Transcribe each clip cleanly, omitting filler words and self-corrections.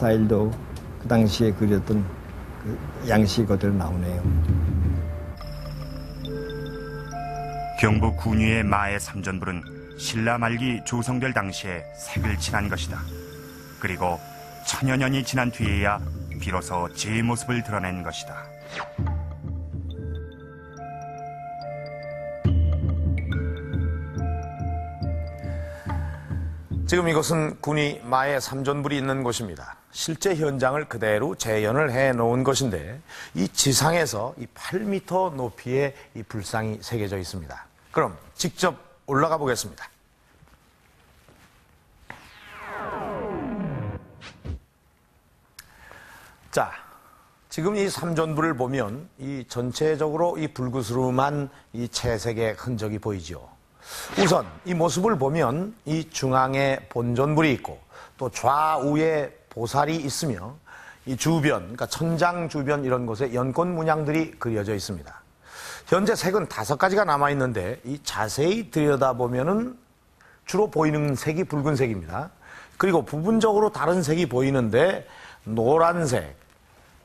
스타일도 그 당시에 그렸던 그 양식 그대로 나오네요. 경북 군위의 마의 삼전불은 신라 말기 조성될 당시에 색을 칠한 것이다. 그리고 천여 년이 지난 뒤에야 비로소 제 모습을 드러낸 것이다. 지금 이곳은 군위 마의 삼전불이 있는 곳입니다. 실제 현장을 그대로 재현을 해 놓은 것인데 이 지상에서 이 8m 높이의 이 불상이 새겨져 있습니다. 그럼 직접 올라가 보겠습니다. 자, 지금 이 삼전불을 보면 이 전체적으로 이 불구스름한 이 채색의 흔적이 보이죠. 우선 이 모습을 보면 이 중앙에 본전불이 있고 또 좌우에 보살이 있으며 이 주변, 그러니까 천장 주변 이런 곳에 연꽃 문양들이 그려져 있습니다. 현재 색은 5가지가 남아 있는데 이 자세히 들여다보면은 주로 보이는 색이 붉은색입니다. 그리고 부분적으로 다른 색이 보이는데 노란색,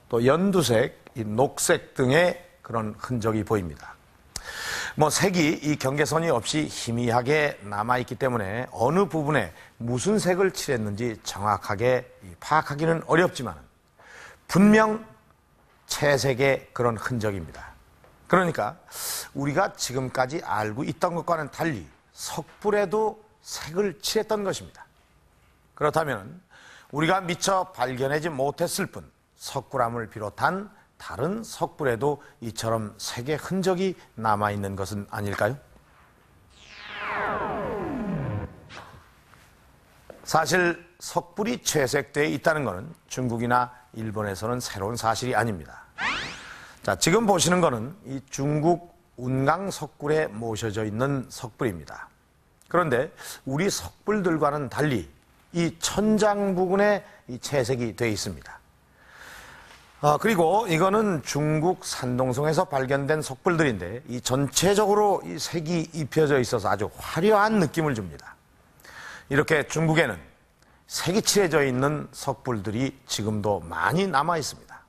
또 연두색, 이 녹색 등의 그런 흔적이 보입니다. 색이 이 경계선이 없이 희미하게 남아있기 때문에 어느 부분에 무슨 색을 칠했는지 정확하게 파악하기는 어렵지만 분명 채색의 그런 흔적입니다. 그러니까 우리가 지금까지 알고 있던 것과는 달리 석불에도 색을 칠했던 것입니다. 그렇다면 우리가 미처 발견하지 못했을 뿐 석굴암을 비롯한 다른 석불에도 이처럼 색의 흔적이 남아있는 것은 아닐까요? 사실 석불이 채색되어 있다는 것은 중국이나 일본에서는 새로운 사실이 아닙니다. 자, 지금 보시는 것은 이 중국 운강 석굴에 모셔져 있는 석불입니다. 그런데 우리 석불들과는 달리 이 천장 부분에 이 채색이 되어 있습니다. 그리고 이거는 중국 산동성에서 발견된 석불들인데 이 전체적으로 이 색이 입혀져 있어서 아주 화려한 느낌을 줍니다. 이렇게 중국에는 색이 칠해져 있는 석불들이 지금도 많이 남아 있습니다.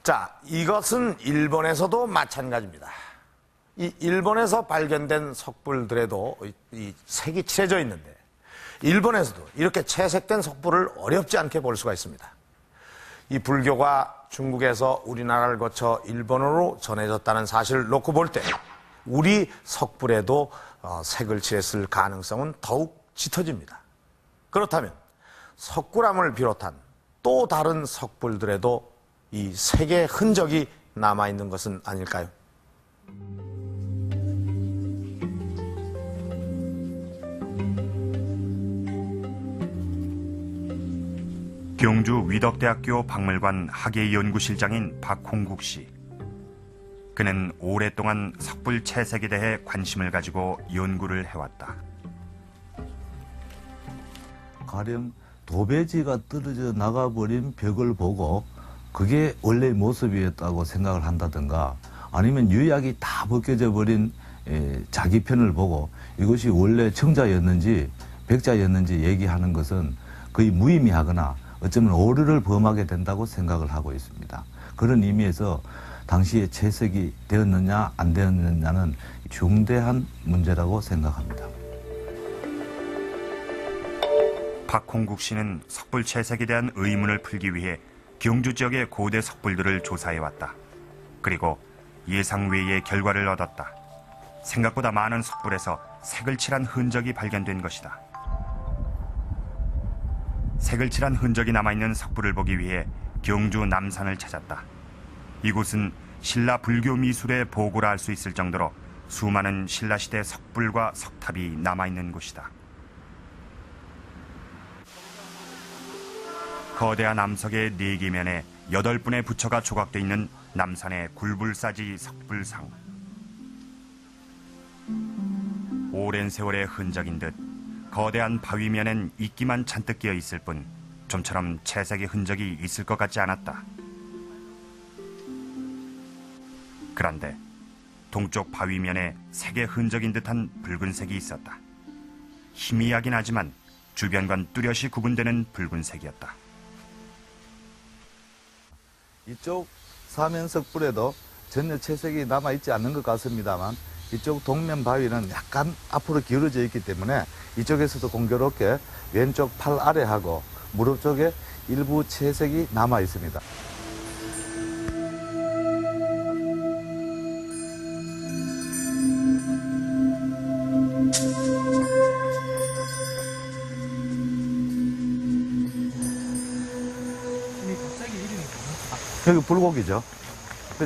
자, 이것은 일본에서도 마찬가지입니다. 이 일본에서 발견된 석불들에도 이 색이 칠해져 있는데 일본에서도 이렇게 채색된 석불을 어렵지 않게 볼 수가 있습니다. 이 불교가 중국에서 우리나라를 거쳐 일본으로 전해졌다는 사실을 놓고 볼 때 우리 석불에도 색을 칠했을 가능성은 더욱 짙어집니다. 그렇다면 석굴암을 비롯한 또 다른 석불들에도 이 색의 흔적이 남아있는 것은 아닐까요? 경주 위덕대학교 박물관 학예연구실장인 박홍국 씨. 그는 오랫동안 석불 채색에 대해 관심을 가지고 연구를 해왔다. 가령 도배지가 떨어져 나가버린 벽을 보고 그게 원래 모습이었다고 생각을 한다든가 아니면 유약이 다 벗겨져 버린 자기 편을 보고 이것이 원래 청자였는지 백자였는지 얘기하는 것은 거의 무의미하거나 어쩌면 오류를 범하게 된다고 생각을 하고 있습니다. 그런 의미에서 당시에 채색이 되었느냐 안 되었느냐는 중대한 문제라고 생각합니다. 박홍국 씨는 석불 채색에 대한 의문을 풀기 위해 경주 지역의 고대 석불들을 조사해왔다. 그리고 예상 외의 결과를 얻었다. 생각보다 많은 석불에서 색을 칠한 흔적이 발견된 것이다. 색을 칠한 흔적이 남아있는 석불을 보기 위해 경주 남산을 찾았다. 이곳은 신라 불교 미술의 보고라 할 수 있을 정도로 수많은 신라시대 석불과 석탑이 남아있는 곳이다. 거대한 암석의 4개면에 8분의 부처가 조각되어 있는 남산의 굴불사지 석불상. 오랜 세월의 흔적인 듯 거대한 바위면엔 이끼만 잔뜩 끼어 있을 뿐 좀처럼 채색의 흔적이 있을 것 같지 않았다. 그런데 동쪽 바위면에 색의 흔적인 듯한 붉은색이 있었다. 희미하긴 하지만 주변과는 뚜렷이 구분되는 붉은색이었다. 이쪽 사면석불에도 전혀 채색이 남아있지 않는 것 같습니다만 이쪽 동면 바위는 약간 앞으로 기울어져 있기 때문에 이쪽에서도 공교롭게 왼쪽 팔 아래하고 무릎 쪽에 일부 채색이 남아 있습니다. 여기 불곡이죠.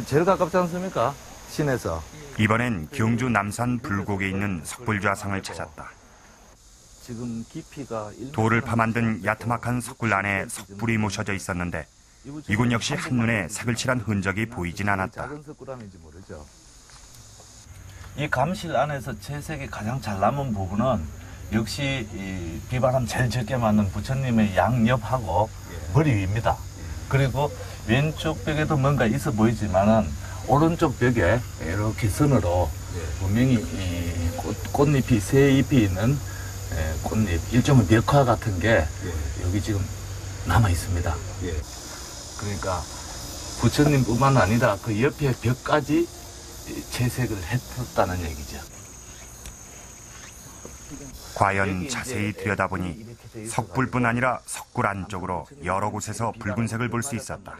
제일 가깝지 않습니까? 시내에서. 이번엔 경주 남산 불곡에 있는 석불좌상을 찾았다. 지금 깊이가 돌을 파만든 야트막한 석굴 안에 석불이 모셔져 있었는데 이곳 역시 한눈에 색을 칠한 흔적이 보이진 않았다. 작은 석굴암인지 모르죠. 이 감실 안에서 채색이 가장 잘 남은 부분은 역시 이 비바람 제일 적게 맞는 부처님의 양옆하고 머리 위입니다. 그리고 왼쪽 벽에도 뭔가 있어 보이지만은 오른쪽 벽에 이렇게 선으로 분명히 이 꽃잎이 새 잎이 있는 꽃잎 일종의 벽화 같은 게 여기 지금 남아 있습니다. 그러니까 부처님뿐만 아니라 그 옆에 벽까지 채색을 했었다는 얘기죠. 과연 자세히 들여다보니 석불뿐 아니라 석굴 안쪽으로 여러 곳에서 붉은색을 볼 수 있었다.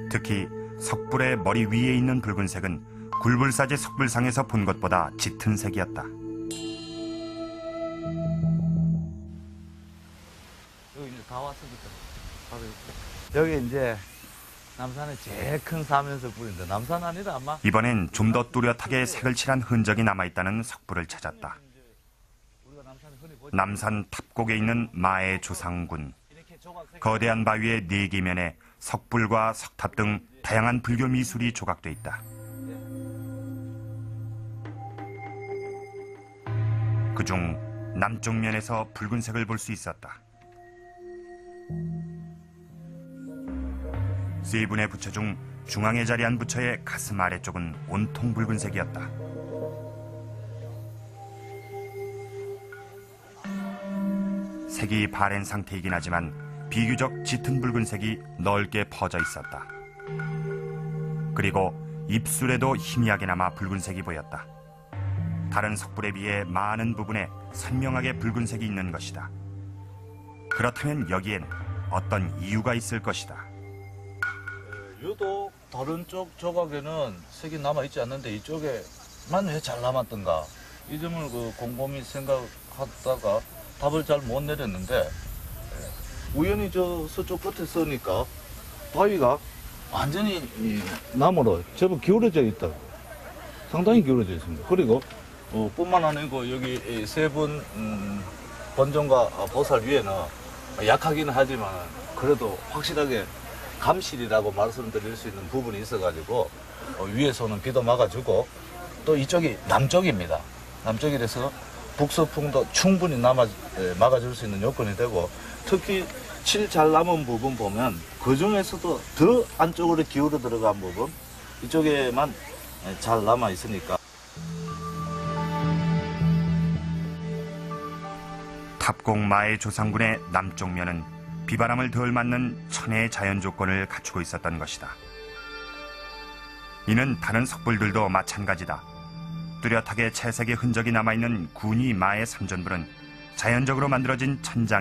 특히 석불의 머리 위에 있는 붉은색은 굴불사지 석불상에서 본 것보다 짙은 색이었다. 여기 이제 다 왔으니까 여기 이제 남산의 제일 큰 사면석불인데 남산 아니라 아마 이번엔 좀 더 뚜렷하게 색을 칠한 흔적이 남아있다는 석불을 찾았다. 남산 탑곡에 있는 마의 조상군. 거대한 바위의 네 기면에 석불과 석탑 등 다양한 불교 미술이 조각돼 있다. 그중 남쪽 면에서 붉은색을 볼 수 있었다. 세 분의 부처 중 중앙에 자리한 부처의 가슴 아래쪽은 온통 붉은색이었다. 색이 바랜 상태이긴 하지만 비교적 짙은 붉은색이 넓게 퍼져 있었다. 그리고 입술에도 희미하게 남아 붉은색이 보였다. 다른 석불에 비해 많은 부분에 선명하게 붉은색이 있는 것이다. 그렇다면 여기엔 어떤 이유가 있을 것이다. 유독 다른 쪽 조각에는 색이 남아있지 않는데 이쪽에만 왜 잘 남았던가 이 점을 곰곰이 생각하다가 답을 잘 못 내렸는데 우연히 저 서쪽 끝에 서니까 바위가 완전히 나무로 제법 기울어져 있다. 상당히 기울어져 있습니다. 그리고 뿐만 아니고 여기 세 분 번종과 보살 위에는 약하기는 하지만 그래도 확실하게 감실이라고 말씀드릴 수 있는 부분이 있어가지고 위에서는 비도 막아주고 또 이쪽이 남쪽입니다. 남쪽이라서 북서풍도 충분히 막아줄 수 있는 요건이 되고 특히 칠 잘 남은 부분 보면 그 중에서도 더 안쪽으로 기울어 들어간 부분 이쪽에만 잘 남아 있으니까. 탑곡 마의 조상군의 남쪽 면은 비바람을 덜 맞는 천혜의 자연 조건을 갖추고 있었던 것이다. 이는 다른 석불들도 마찬가지다. 뚜렷하게 채색의 흔적이 남아있는 군위 마의 삼전불은 자연적으로 만들어진 천장